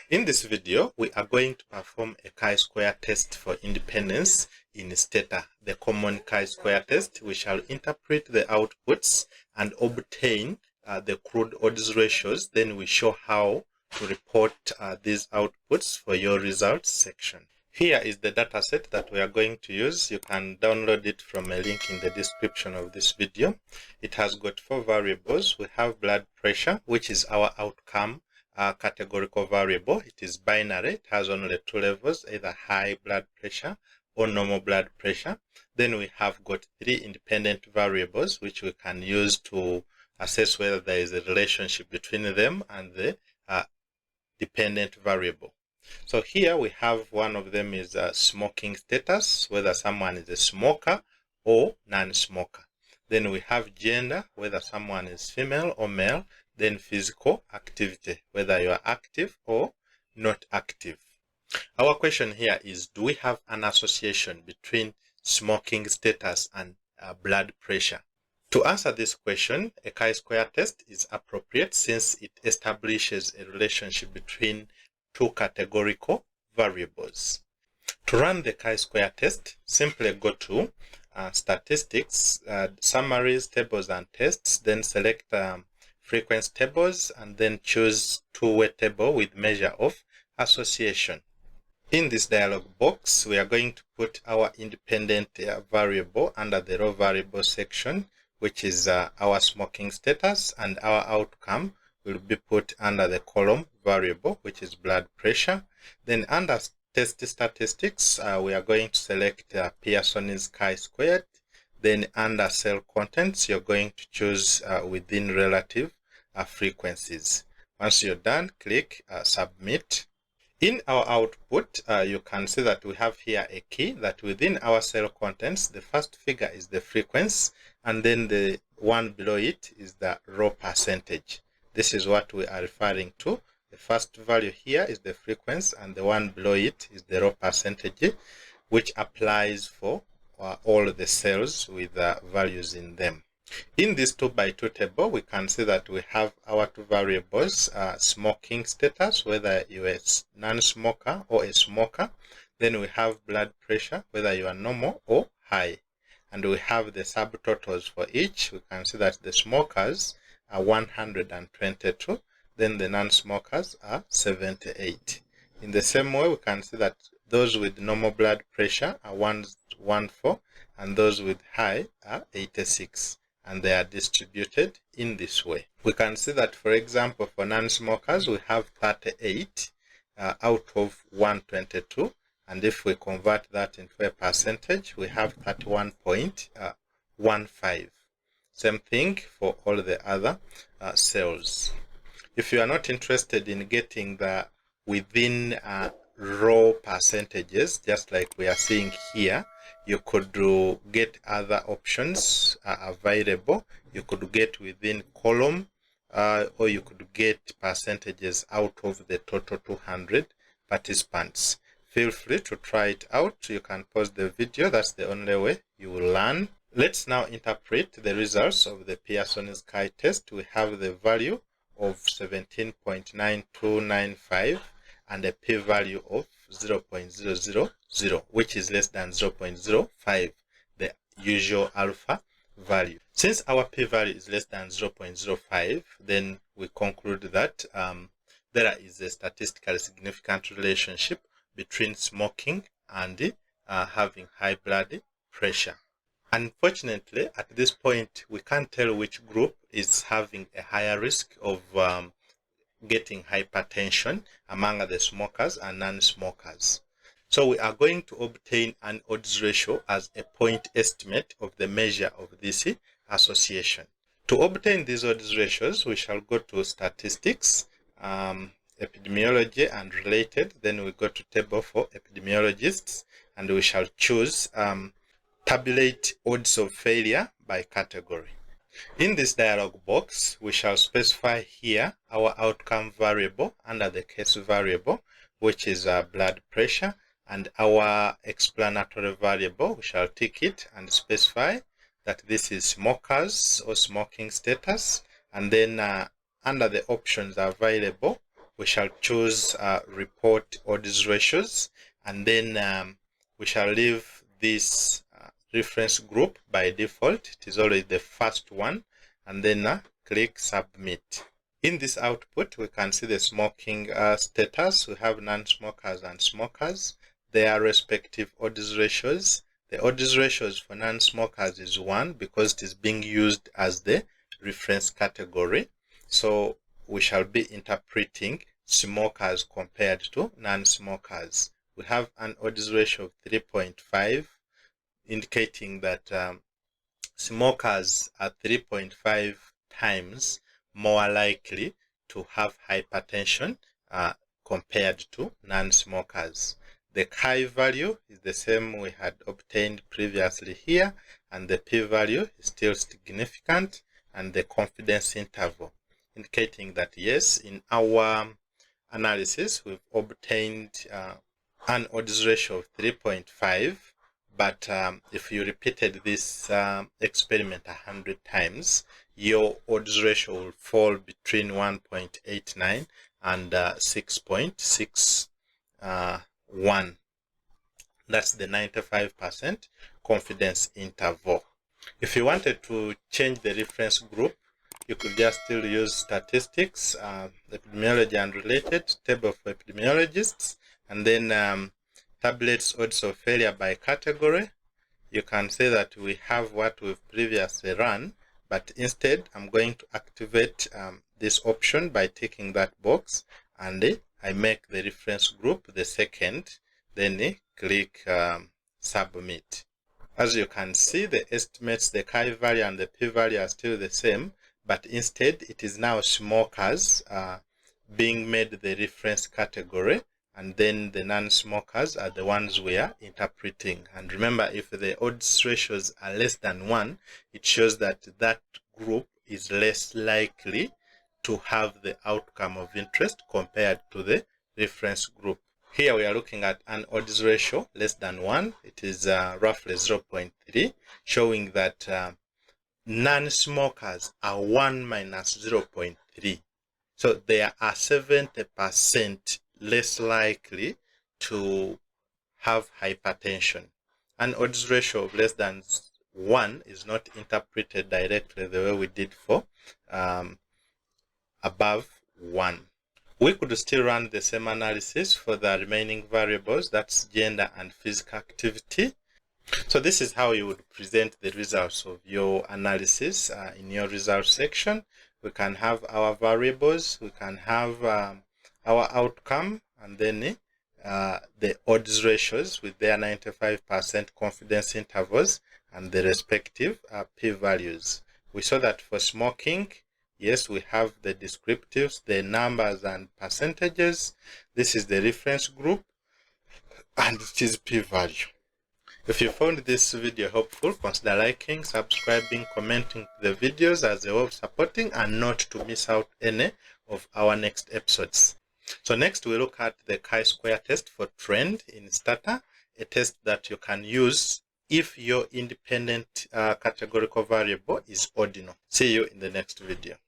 In this video, we are going to perform a chi-square test for independence in Stata, the common chi-square test. We shall interpret the outputs and obtain the crude odds ratios. Then we show how to report these outputs for your results section. Here is the dataset that we are going to use. You can download it from a link in the description of this video. It has got 4 variables. We have blood pressure, which is our outcome categorical variable. It is binary. It has only 2 levels, either high blood pressure or normal blood pressure. Then we have got 3 independent variables, which we can use to assess whether there is a relationship between them and the dependent variable. So here we have one of them is smoking status, whether someone is a smoker or non-smoker. Then we have gender, whether someone is female or male. Then physical activity, whether you are active or not active. Our question here is, do we have an association between smoking status and blood pressure? To answer this question, a chi-square test is appropriate since it establishes a relationship between 2 categorical variables. To run the chi-square test, simply go to Statistics, Summaries, Tables and Tests, then select Frequency Tables, and then choose two-way table with measure of association. In this dialog box, we are going to put our independent variable under the raw variable section, which is our smoking status, and our outcome will be put under the column variable, which is blood pressure. Then under test statistics, we are going to select Pearson's chi-squared. Then under cell contents, you're going to choose within relative frequencies. Once you're done, click submit. In our output, you can see that we have here a key that within our cell contents, the first figure is the frequency, and then the one below it is the raw percentage. This is what we are referring to. The first value here is the frequency, and the one below it is the raw percentage, which applies for all the cells with values in them. In this 2x2 table, we can see that we have our 2 variables, smoking status, whether you are a non-smoker or a smoker. Then we have blood pressure, whether you are normal or high. And we have the subtotals for each. We can see that the smokers are 122, then the non-smokers are 78. In the same way, we can see that those with normal blood pressure are 114, and those with high are 86. And they are distributed in this way. We can see that, for example, for non-smokers, we have 38 out of 122. And if we convert that into a percentage, we have 31.15. Same thing for all the other cells. If you are not interested in getting the within raw percentages, just like we are seeing here, you could get other options available. You could get within column, or you could get percentages out of the total 200 participants. Feel free to try it out. You can pause the video. That's the only way you will learn. Let's now interpret the results of the Pearson's chi test. We have the value of 17.9295 and a p-value of 0.000, which is less than 0.05, the usual alpha value. Since our p-value is less than 0.05, then we conclude that there is a statistically significant relationship between smoking and having high blood pressure. Unfortunately, at this point, we can't tell which group is having a higher risk of getting hypertension among the smokers and non-smokers. So we are going to obtain an odds ratio as a point estimate of the measure of this association. To obtain these odds ratios, we shall go to statistics, epidemiology and related. Then we go to table for epidemiologists, and we shall choose tabulate odds of failure by category. In this dialog box, we shall specify here our outcome variable under the case variable, which is blood pressure, and our explanatory variable, we shall tick it and specify that this is smokers or smoking status, and then under the options available, we shall choose report odds ratios, and then we shall leave this reference group by default. It is always the first one, and then click submit. In this output, we can see the smoking status. We have non-smokers and smokers, their respective odds ratios. The odds ratios for non-smokers is 1 because it is being used as the reference category. So we shall be interpreting smokers compared to non-smokers. We have an odds ratio of 3.5, indicating that smokers are 3.5 times more likely to have hypertension compared to non-smokers. The chi-value is the same we had obtained previously here, and the p-value is still significant, and the confidence interval indicating that yes, in our analysis we've obtained an odds ratio of 3.5, but if you repeated this experiment 100 times, your odds ratio will fall between 1.89 and 6.61. That's the 95% confidence interval. If you wanted to change the reference group, you could just still use statistics, epidemiology and related, table for epidemiologists, and then tablets odds of failure by category. You can say that we have what we've previously run, but instead I'm going to activate this option by ticking that box, and I make the reference group the second, then click submit. As you can see, the estimates, the chi-value and the p-value are still the same, but instead it is now smokers being made the reference category, and then the non-smokers are the ones we are interpreting. And remember, if the odds ratios are less than 1, it shows that that group is less likely to have the outcome of interest compared to the reference group. Here we are looking at an odds ratio less than 1. It is roughly 0.3, showing that non-smokers are 1 minus 0.3. So they are 70% less likely to have hypertension. An odds ratio of less than 1 is not interpreted directly the way we did for above 1. We could still run the same analysis for the remaining variables, that's gender and physical activity. So this is how you would present the results of your analysis in your results section. We can have our variables, we can have our outcome, and then the odds ratios with their 95% confidence intervals and the respective p-values. We saw that for smoking, yes, we have the descriptives, the numbers and percentages. This is the reference group, and it is p-value. If you found this video helpful, consider liking, subscribing, commenting the videos as a way of supporting and not to miss out any of our next episodes. So next we look at the chi-square test for trend in Stata, a test that you can use if your independent categorical variable is ordinal. See you in the next video.